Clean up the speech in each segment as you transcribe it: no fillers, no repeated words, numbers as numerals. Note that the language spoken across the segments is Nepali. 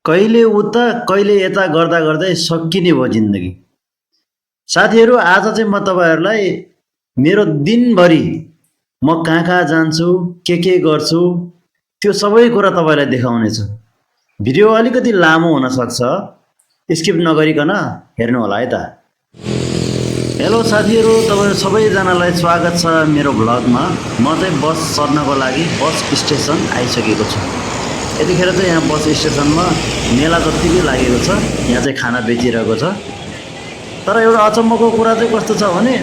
कहिले उता कहिले यता गर्दा गर्दै सकिने भयो जिन्दगी। साथीहरू, आज चाहिँ म तपाईँहरूलाई मेरो दिनभरि म कहाँ कहाँ जान्छु, के गर्छु, त्यो सबै कुरा तपाईँलाई देखाउनेछु। भिडियो अलिकति लामो हुनसक्छ, स्किप नगरिकन हेर्नु होला है त। हेलो साथीहरू, तपाईहरु सबैजनालाई स्वागत छ मेरो भ्लगमा। म चाहिँ बस चढ्नको लागि बस स्टेसन आइसकेको छु। यतिखेर चाहिँ यहाँ बस स्टेसनमा मेला जतिकै लागेको छ। यहाँ चाहिँ खाना बेचिरहेको छ। तर एउटा अचम्मको कुरा चाहिँ कस्तो छ भने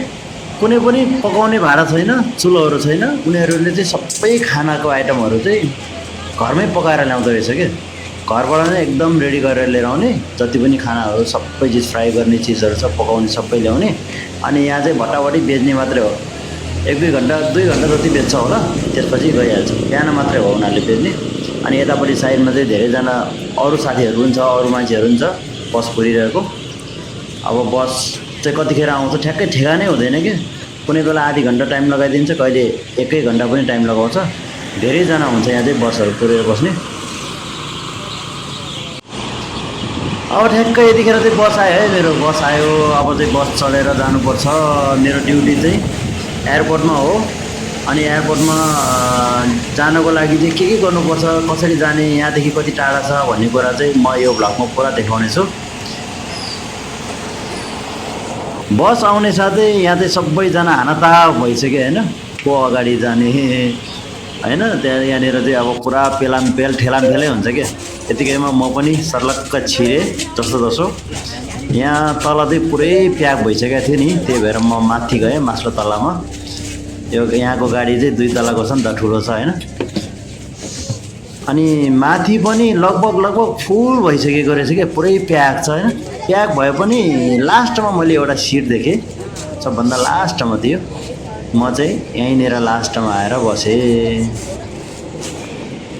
कुनै पनि पकाउने भाडा छैन, चुलोहरू छैन। उनीहरूले चाहिँ सबै खानाको आइटमहरू चाहिँ घरमै पकाएर ल्याउँदो रहेछ के। घरबाट नै एकदम रेडी गरेर लिएर आउने, जति पनि खानाहरू सबै चिज फ्राई गर्ने चिजहरू छ पकाउने सबै ल्याउने। अनि यहाँ चाहिँ भट्टाभटी बेच्ने मात्रै हो। 1-2 घन्टा 2 घन्टा जति बेच्छ होला, त्यसपछि गइहाल्छ। बिहान मात्रै हो उनीहरूले बेच्ने। अनि यतापट्टि साइडमा चाहिँ धेरैजना अरू साथीहरू पनि छ, अरू मान्छेहरू पनि छ बस कुरिरहेको। अब बस चाहिँ कतिखेर आउँछ ठ्याक्कै ठेगानै हुँदैन कि। कुनै बेला आधी घन्टा टाइम लगाइदिन्छ, कहिले 1 घन्टा पनि टाइम लगाउँछ। धेरैजना हुन्छ यहाँ चाहिँ बसहरू कुरेर बस्ने। अब ठ्याक्कै यतिखेर चाहिँ बस आयो है, मेरो बस आयो। अब चाहिँ बस चढेर जानुपर्छ। मेरो ड्युटी चाहिँ एयरपोर्टमा हो। अनि एयरपोर्टमा जानको लागि चाहिँ के गर्नुपर्छ, कसरी जाने, यहाँदेखि कति टाढा छ भन्ने कुरा चाहिँ म यो भ्लगमा पुरा देखाउने छु। बस आउने साथै यहाँ चाहिँ सबैजना हानाताप भइसक्यो होइन, को अगाडि जाने होइन। यहाँनिर चाहिँ अब पुरा पेलामपेल ठेलामठेलै हुन्छ क्या। यतिकैमा म पनि सर्लक्क छिरेँ जसो। यहाँ तल चाहिँ पुरै प्याक भइसकेको थियो नि, त्यही भएर म माथि गएँ मास्टर तलामा। यो यहाँको गाडी चाहिँ 2 तलाको छ नि त, ठुलो छ होइन। अनि माथि पनि लगभग फुल भइसकेको रहेछ क्या, पुरै प्याक छ होइन। प्याक भए पनि लास्टमा मैले एउटा सिट देखेँ, सबभन्दा लास्टमा थियो। म चाहिँ यहीँनिर लास्टमा आएर बसेँ।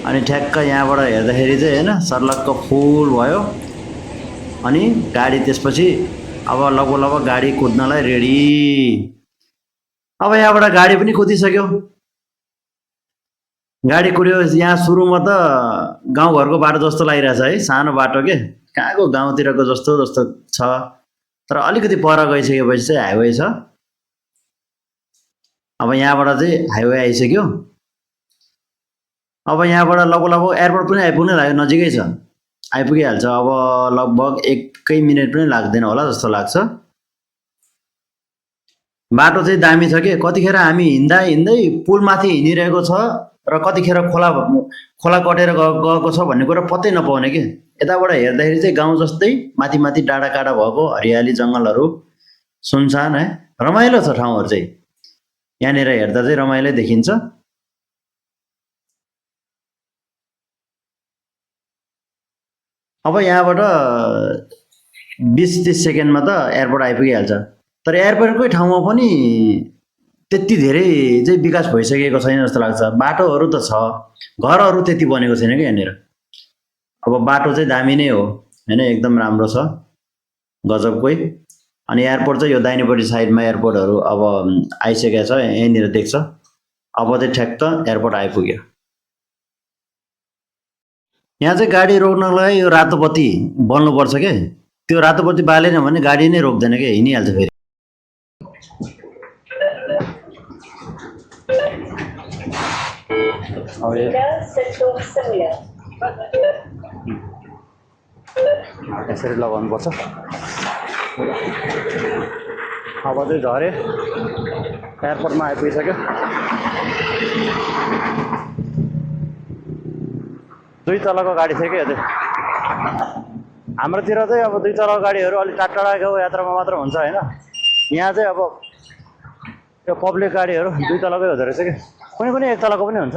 अनि ठ्याक्क यहाँबाट हेर्दाखेरि चाहिँ होइन सर्लक्क फुल भयो। अनि गाडी त्यसपछि अब लगभग गाडी कुद्नलाई रेडी। अब यहाँबाट गाडी पनि कुदिसक्यो। गाडी कुद्यो। यहाँ सुरुमा त गाउँघरको बाटो जस्तो लागिरहेछ है, सानो बाटो के, कहाँको गाउँतिरको जस्तो छ। तर अलिकति पर गइसकेपछि चाहिँ हाइवे छ। अब यहाँबाट चाहिँ हाइवे आइसक्यो। अब यहाँबाट लगभग एयरपोर्ट पनि आइपुग्नै लाग्यो, नजिकै छ, आइपुगिहाल्छ। अब लगभग 1 मिनट पनि लाग्दैन होला जस्तो लाग्छ। बाटो चाहिँ दामी छ के। कतिखेर हामी हिँड्दै पुलमाथि हिँडिरहेको छ र कतिखेर खोला कटेर गएको छ भन्ने कुरा पत्तै नपाउने के। यताबाट हेर्दाखेरि चाहिँ गाउँ जस्तै माथि डाँडाकाँडा भएको हरियाली जङ्गलहरू सुनसान है, रमाइलो छ ठाउँहरू चाहिँ। यहाँनिर हेर्दा चाहिँ रमाइलो देखिन्छ। अब यहाँबाट 20-30 सेकेन्डमा त एयरपोर्ट आइपुगिहाल्छ। तर एयरपोर्टकै ठाउँमा पनि त्यति धेरै चाहिँ विकास भइसकेको छैन जस्तो लाग्छ। बाटोहरू त छ, घरहरू त्यति बनेको छैन कि यहाँनिर। अब बाटो चाहिँ दामी नै हो होइन, एकदम राम्रो छ, गजबकै। अनि एयरपोर्ट चाहिँ यो दाहिनेपट्टि साइडमा एयरपोर्टहरू अब आइसकेको छ, यहीँनिर देख्छ। अब चाहिँ ठ्याक्क एयरपोर्ट आइपुग्यो। यहाँ चाहिँ गाडी रोक्नलाई यो रातो बत्ती बल्नुपर्छ क्या। त्यो रातो बत्ती बालेन भने गाडी नै रोक्दैन क्या, हिँडिहाल्छ फेरि। यसरी लगाउनुपर्छ। अब चाहिँ झरे एयरपोर्टमा आइपुगिसक्यो। 2 तलाको गाडी थियो कि यो चाहिँ। हाम्रोतिर चाहिँ अब 2 तलाको गाडीहरू अलिक टाढाको यात्रामा मात्र हुन्छ होइन। यहाँ चाहिँ अब यो पब्लिक गाडीहरू 2 तलाकै हुँदो रहेछ कि, कुनै 1 तलाको पनि हुन्छ।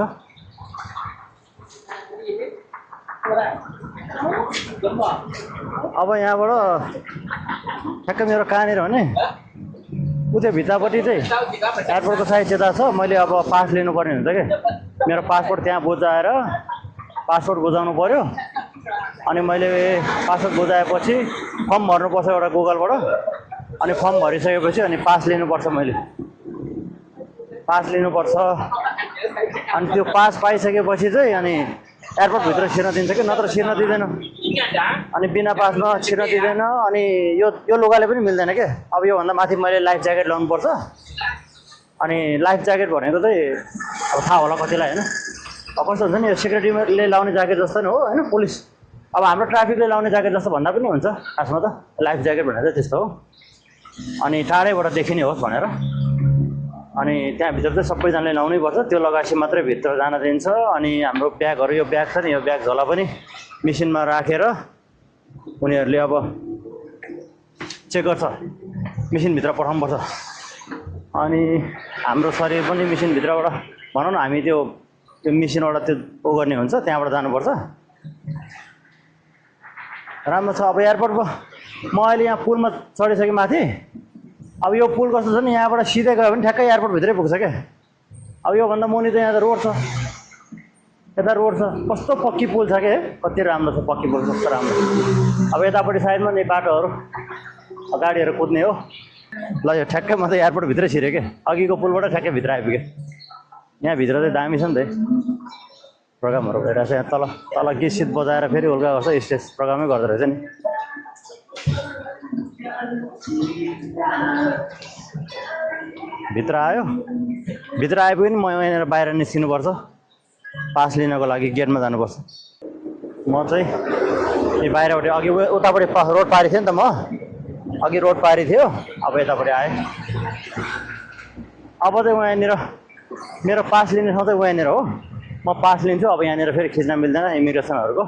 अब यहाँबाट ठ्याक्कै मेरो कहाँनिर भने उतै भित्रपट्टि चाहिँ एयरपोर्टको साइड यता छ। मैले अब पास लिनुपर्ने हुन्छ कि, मेरो पासपोर्ट त्यहाँ बुझाएर पासपोर्ट बुझाउनु पर्यो। अनि मैले पासपोर्ट बुझाएपछि फर्म भर्नुपर्छ एउटा गुगलबाट। अनि फर्म भरिसकेपछि अनि पास लिनुपर्छ। मैले पास लिनुपर्छ। अनि त्यो पास पाइसकेपछि चाहिँ अनि एयरपोर्ट भित्र छिर्न दिन्छ कि नत्र छिर्न दिँदैन अनि बिना पासमा छिर्न दिँदैन अनि यो लुगाले पनि मिल्दैन के अब यो भन्दा माथि मैले लाइफ ज्याकेट लाउनु पर्छ अनि लाइफ ज्याकेट भनेको चाहिँ अब थाहा होला कतिलाई हैन अब कस्तो हुन्छ नि यो सिक्युरिटीले लाउने ज्याकेट जस्तो नि हो हैन पुलिस अब हाम्रो ट्राफिकले लाउने ज्याकेट जस्तो भन्दा पनि हुन्छ खासमा त लाइफ ज्याकेट भनेर चाहिँ त्यस्तो हो अनि टाढैबाट देखिने होस् भनेर अनि त्यहाँ भित्र चाहिँ सबैजनाले लाउनै पर्छ त्यो लगाएपछि मात्रै भित्र जान दिन्छ अनि हाम्रो ब्यागहरु यो ब्याग छ नि यो ब्याग झोला पनि मेसिनमा राखेर उनीहरुले अब चेक गर्छ मेसिन भित्र पठाउनु पर्छ अनि हाम्रो शरीर पनि मेसिन भित्रबाट भनौं न हामी त्यो मेसिनबाट त्यो ओ गर्ने हुन्छ त्यहाँबाट जानुपर्छ राम्रो छ अब एयरपोर्टको म अहिले यहाँ पुलमा चढिसके माथि अब यो पुल कस्तो छ नि यहाँबाट सिधै गयो भने ठ्याक्कै एयरपोर्ट भित्रै पुग्छ के अब यो भन्दा मुनि त यहाँ त रोड छ यता रोड छ कस्तो पक्की पुल छ के कति राम्रो छ पक्की पुल कस्तो राम्रो अब यतापट्टि साइडमा नि बाटोहरु गाडीहरु कुद्ने हो ल यो ठ्याक्कै म त एयरपोर्ट भित्रै छिरे के अघिको पुलबाट ठ्याक्कै भित्र आइपुगे यहाँ भित्र चाहिँ दामी छ नि त प्रोग्रामहरु भइरहेछ यहाँ तल तल गीत बजाएर फेरि उल्का गर्छ स्टेज प्रोग्रामै गर्दै रहेछ नि भित्र आयो भित्र आएपछि नि म यहाँनिर बाहिर निस्किनु पर्छ पास लिनको लागि गेटमा जानुपर्छ म चाहिँ यो बाहिरबाट अघि उतापट्टि रोड पारि थियो नि त म अघि रोड पारि थियो अब यतापट्टि आएँ अब चाहिँ यहाँनिर मेरो पास लिने ठाउँ चाहिँ यहाँनिर हो म पास लिन्छु अब यहाँनिर फेरि खिच्न मिल्दैन इमिग्रेसनहरुको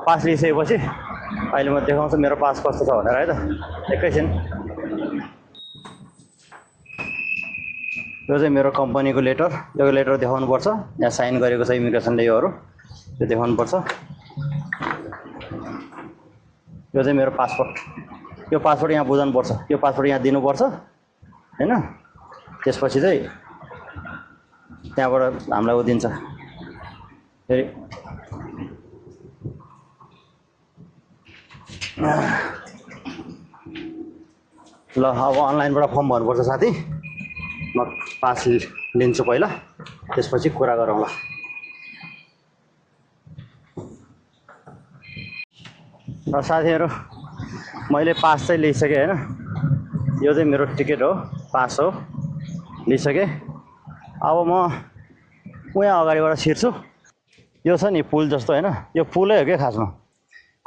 पास लिइसकेपछि अहिले म देखाउँछु मेरो पास कस्तो छ भनेर है त एकैछिन यो चाहिँ मेरो कम्पनीको लेटर यो लेटर देखाउनु पर्छ यहाँ साइन गरेको छ इमिग्रेसनले योहरु यो देखाउनु पर्छ यो चाहिँ मेरो पासपोर्ट यो पासपोर्ट यहाँ बुझाउनु पर्छ यो पासपोर्ट यहाँ दिनुपर्छ हैन त्यसपछि चाहिँ त्यहाँबाट हामीलाई उ दिन्छ फेरि ल अब अनलाइनबाट फर्म भर्नुपर्छ साथी म पास लिन्छु पहिला त्यसपछि कुरा गरौँला र साथीहरु मैले पास चाहिँ लिइसके हैन यो चाहिँ मेरो टिकट हो पास हो लिइसके अब म यहाँ अगाडिबाट छिर्छु यो छ नि पुल जस्तो हैन यो पुलै हो के खासमा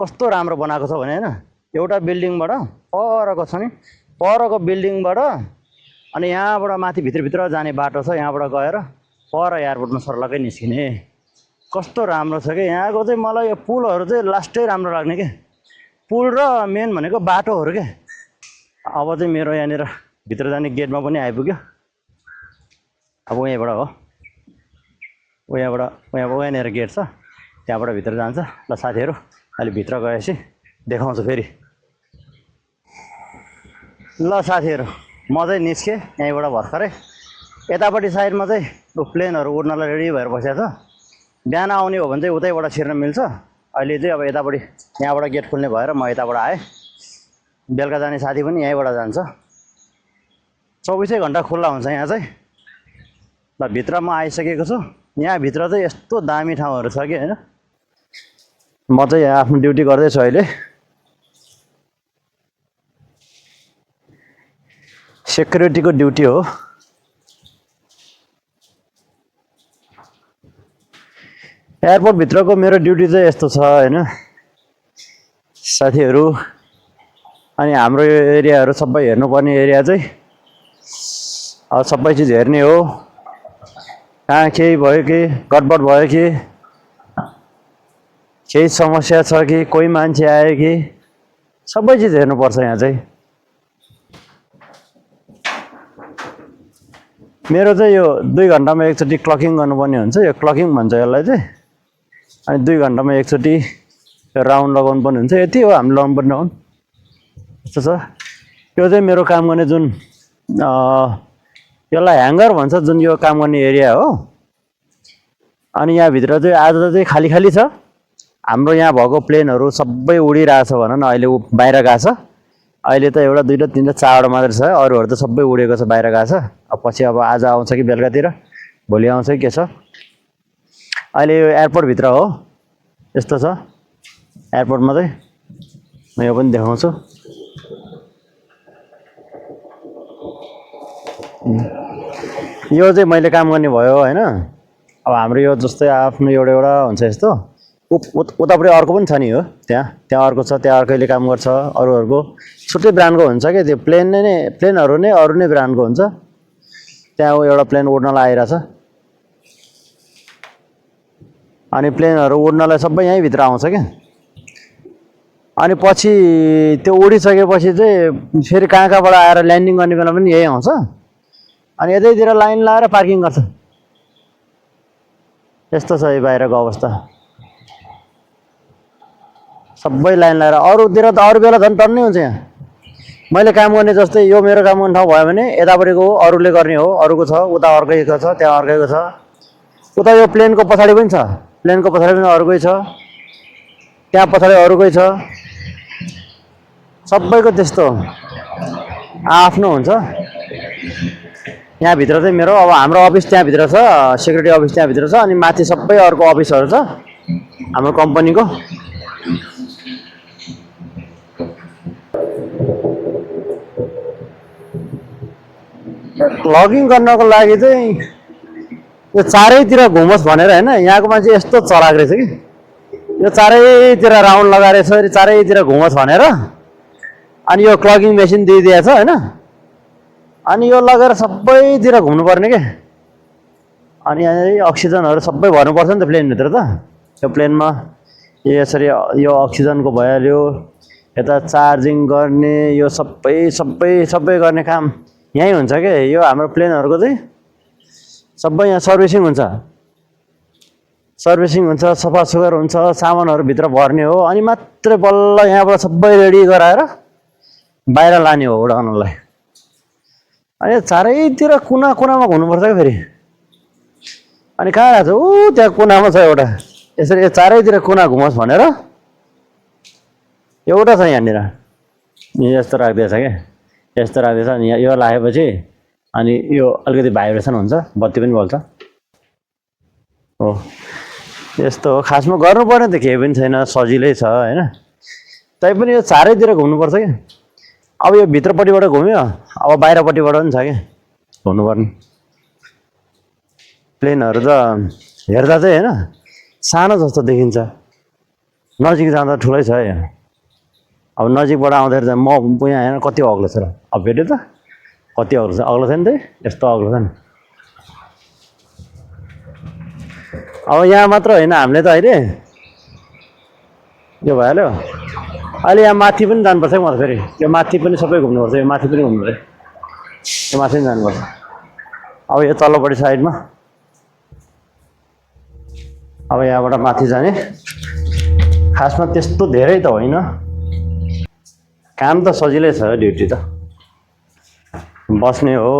कस्तो राम्रो बनाएको छ भने हैन एउटा बिल्डिङबाट परको छ नि परको बिल्डिङबाट अनि यहाँबाट माथि भित्र जाने बाटो छ यहाँबाट गएर पर एयरपोर्टमा सर्लकै निस्किने कस्तो राम्रो छ के यहाँको चाहिँ मलाई यो पुलहरु चाहिँ लास्टै राम्रो लाग्ने के पुल र मेन भनेको बाटोहरु के अब चाहिँ मेरो यहाँनिर भित्र जाने गेटमा पनि आइपुग्यो अब यहाँबाट हो यहाँनिर गेट छ त्यहाँबाट भित्र जान्छ ल साथीहरु अहिले भित्र गएपछि देखाउँछु फेरि ल साथीहरु म चाहिँ निस्के यहीँबाट भर्खरै यतापट्टि साइडमा चाहिँ प्लेनहरु उड्नलाई रेडी भएर बसेको छ बिहान आउने हो भने चाहिँ उतैबाट छिर्न मिल्छ अहिले चाहिँ अब यतापट्टि यहाँबाट गेट खुल्ने भएर म यताबाट आएँ बेलुका जाने साथी पनि यहीँबाट जान्छ 24 घण्टा खुल्ला हुन्छ यहाँ चाहिँ ल भित्र म आइसकेको छु यहाँ भित्र चाहिँ यस्तो दामी ठाउँहरु छ के हैन म चाहिँ यहाँ आफ्नो ड्युटी गर्दैछु अहिले सेक्युरिटीको ड्युटी हो एयरपोर्ट भित्रको मेरो ड्युटी चाहिँ यस्तो छ हैन साथीहरु अनि हाम्रो यो एरियाहरु सबै हेर्नुपर्ने एरिया चाहिँ अब सबै चीज हेर्ने हो कहाँ केही भयो कि गडबड भयो कि केही समस्या छ कि कोही मान्छे आयो कि सबै चीज हेर्नुपर्छ यहाँ चाहिँ मेरो चाहिँ यो 2 घण्टामा एकचोटी क्लकिङ गर्नुपर्ने हुन्छ यो क्लकिङ भन्छ यसलाई चाहिँ अनि 2 घण्टामा एकचोटी राउन्ड लगाउनु पर्ने हुन्छ यति हो हामी लगाउनु पर्ने राउन्ड यस्तो छ यो चाहिँ मेरो काम गर्ने जुन यसलाई ह्याङ्गर भन्छ जुन यो काम गर्ने एरिया हो अनि यहाँ भित्र चाहिँ आज चाहिँ खाली खाली छ हाम्रो यहाँ भएको प्लेनहरु सबै उडिरहेछ भन न अहिले बाहिर गएको छ अहिले त एउटा दुईटा तीनटा चारवटा मात्र छ अरूहरु त सबै उडेको छ बाहिर गएको छ अब पछि अब आज आउँछ कि बेलुकातिर भोलि आउँछ कि के छ अहिले यो एयरपोर्ट भित्र हो यस्तो छ एयरपोर्टमा चाहिँ। म यो पनि देखाउँछु। यो चाहिँ मैले काम गर्ने भयो होइन। अब हाम्रो यो जस्तै आफ्नो एउटा एउटा हुन्छ यस्तो, उतापट्टि अर्को पनि छ नि हो, त्यहाँ अर्को छ, त्यहाँ अर्कैले काम गर्छ। अरूहरूको छुट्टै ब्रान्डको हुन्छ क्या, त्यो प्लेनहरू नै अरू नै ब्रान्डको हुन्छ। त्यहाँ एउटा प्लेन उड्नलाई आइरहेछ, अनि प्लेनहरू उड्नलाई सबै यहीँभित्र आउँछ क्या। अनि पछि त्यो उडिसकेपछि चाहिँ फेरि कहाँ कहाँबाट आएर ल्यान्डिङ गर्ने बेला पनि यही आउँछ। अनि यतैतिर लाइन लाएर पार्किङ गर्छ। यस्तो छ यो बाहिरको अवस्था, सबै लाइन लाएर। अरूतिर त अरू बेला झन् टन्नै हुन्छ यहाँ। मैले काम गर्ने जस्तै यो मेरो काम गर्ने ठाउँ भयो भने यतापट्टिको हो अरूले गर्ने हो, अरूको छ, उता अर्कैको छ, त्यहाँ अर्कैको छ। उता यो प्लेनको पछाडि पनि छ, प्लेनको पछाडि पनि अरूकै छ, त्यहाँ पछाडि अरूकै छ। सबैको त्यस्तो आफ्नो हुन्छ। यहाँभित्र चाहिँ मेरो अब हाम्रो अफिस त्यहाँभित्र छ, सेक्युरिटी अफिस त्यहाँभित्र छ, अनि माथि सबै अर्को अफिसहरू छ हाम्रो कम्पनीको। लगिङ गर्नको लागि चाहिँ यो चारैतिर घुमोस् भनेर होइन, यहाँको मान्छे यस्तो चलाक रहेछ कि यो चारैतिर राउन्ड लगाएर यसरी चारैतिर घुमोस् भनेर। अनि यो क्लगिङ मेसिन दिइदिएछ होइन, अनि यो लगेर सबैतिर घुम्नुपर्ने के। अनि यहाँ अक्सिजनहरू सबै भर्नुपर्छ नि त प्लेनभित्र त। यो प्लेनमा यसरी यो अक्सिजनको भइहाल्यो, यता चार्जिङ गर्ने, यो सबै गर्ने काम यहीँ हुन्छ क्या। यो हाम्रो प्लेनहरूको चाहिँ सबै यहाँ सर्भिसिङ हुन्छ, सफा सुग्घर हुन्छ, सामानहरू भित्र भर्ने हो, अनि मात्रै बल्ल यहाँबाट सबै रेडी गराएर बाहिर लाने हो उडाउनलाई। अनि चारैतिर कुना कुनामा घुम्नुपर्छ क्या फेरि। अनि कहाँ गएको छ? ऊ त्यहाँ कुनामा छ एउटा, यसरी चारैतिर कुना घुमोस् भनेर एउटा छ यहाँनिर। यस्तो राखिदिएछ क्या, यस्तो राख्दैछ। अनि यो लागेपछि अनि यो अलिकति भाइब्रेसन हुन्छ, बत्ती पनि बल्छ हो। यस्तो हो खासमा, गर्नुपर्ने त केही पनि छैन, सजिलै छ होइन। तैपनि यो चारैतिर घुम्नुपर्छ क्या। अब यो भित्रपट्टिबाट घुम्यो, अब बाहिरपट्टिबाट पनि छ क्या घुम्नुपर्ने। प्लेनहरू त हेर्दा चाहिँ होइन सानो जस्तो देखिन्छ, नजिक जाँदा ठुलै छ यहाँ। अब नजिकबाट आउँदाखेरि चाहिँ म यहाँ हेर्न कति अग्लो छ र, अब भेट्यो त कति अग्लो छ, अग्लो छ नि त, यस्तो अग्लो छ नि। अब यहाँ मात्र होइन, हामीले त अहिले यो भइहाल्यो। अहिले यहाँ माथि पनि जानुपर्छ है, म त फेरि यो माथि पनि सबै घुम्नुपर्छ, यो माथि पनि घुम्नुपर्छ, यो माथि पनि जानुपर्छ। अब यो तल्लोपट्टि साइडमा, अब यहाँबाट माथि जाने। खासमा त्यस्तो धेरै त होइन, काम त सजिलै छ। ड्युटी त बस्ने हो,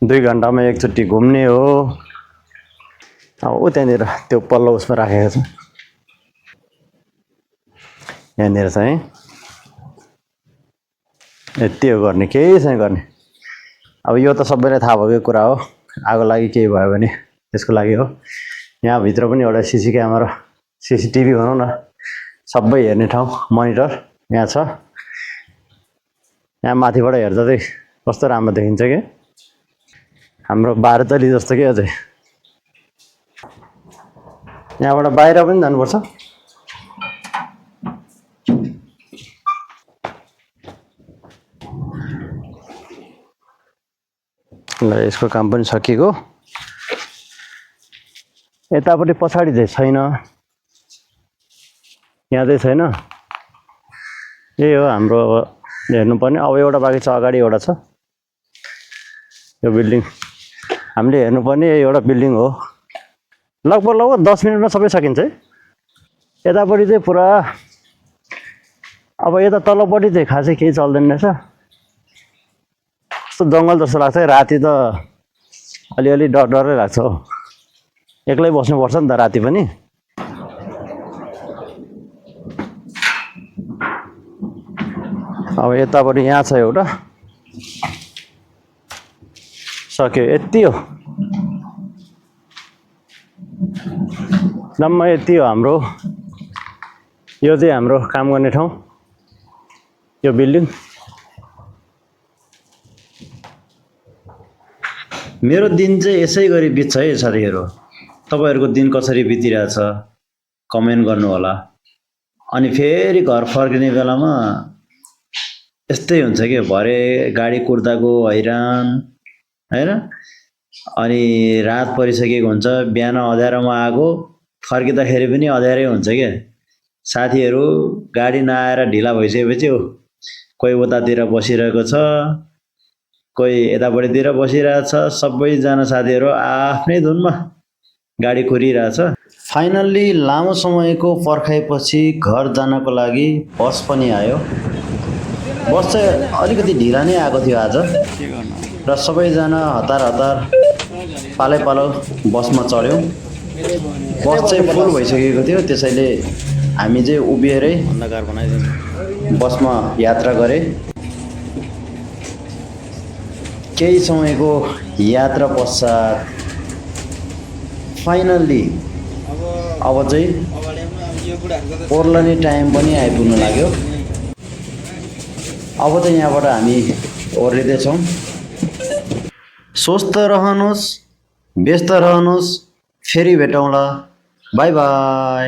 2 घन्टामा एकचोटि घुम्ने हो। अब ऊ त्यहाँनिर त्यो पल्लो उसमा राखेको छ, यहाँनिर चाहिँ यति हो गर्ने, केही छैन गर्ने। अब यो त सबैलाई थाहा भएकै कुरा हो, आगो लागि केही भयो भने त्यसको लागि हो। यहाँभित्र पनि एउटा सिसी क्यामेरा, सिसिटिभी भनौँ न, सबै हेर्ने ठाउँ, मोनिटर यहाँ छ। यहाँ माथिबाट हेर्दा चाहिँ कस्तो राम्रो देखिन्छ कि हाम्रो भारतली जस्तो कि अझै। यहाँबाट बाहिर पनि जानुपर्छ। ल यसको काम पनि सकिएको। यतापट्टि पछाडि चाहिँ छैन, यहाँ चाहिँ छैन। यही हो हाम्रो अब हेर्नुपर्ने। अब एउटा बाँकी छ, अगाडि एउटा छ यो बिल्डिङ, हामीले हेर्नुपर्ने एउटा बिल्डिङ हो। लगभग 10 मिनटमा सबै सकिन्छ है। यतापट्टि चाहिँ पुरा, अब यता तल्लोपट्टि चाहिँ खासै केही चल्दैन रहेछ, यस्तो जङ्गल जस्तो लाग्छ। राति त अलिअलि डरै लाग्छ हो, एक्लै बस्नुपर्छ नि त राति पनि। अब यतापट्टि यहाँ छ एउटा, सक्यो, यति हो। जम्मा यति हो हाम्रो। यो चाहिँ हाम्रो काम गर्ने ठाउँ, यो बिल्डिङ। मेरो दिन चाहिँ यसै गरी बित्छ है साथीहरू। तपाईहरुको दिन कसरी बितिरहेछ कमेन्ट गर्नु होला। अनि फेरि घर फर्किने बेलामा यस्तै हुन्छ के, भरे गाडी कुर्दाको हैरान हैन। अनि रात परिसकेको हुन्छ, बिहान अँध्यारोमा आएको, फर्किँदाखेरि पनि अँध्यारै हुन्छ के। साथीहरू गाडी नआएर ढिला भइसकेपछि कोही उतातिर बसिरहेको छ, कोही यतापट्टितिर बसिरहेको छ। सबैजना साथीहरू आफ्नै धुनमा गाडी कुरिरहेछ। फाइनल्ली लामो समयको पर्खाइपछि घर जानको लागि बस पनि आयो। बस चाहिँ अलिकति ढिला नै आएको थियो आज, र सबैजना हतार हतार पालै पालो बसमा चढ्यौँ। बस चाहिँ फुल भइसकेको थियो, त्यसैले हामी चाहिँ उभिएरै बसमा यात्रा गरे। केही समयको यात्रा पश्चात फाइनल्ली अब चाहिँ ओर्लने टाइम पनि आइपुग्न लाग्यो। अब चाहिँ यहाँबाट हामी ओर्लिँदैछौँ। स्वस्थ रहनुहोस्, व्यस्त रहनुहोस्, फेरि भेटौँला। By by.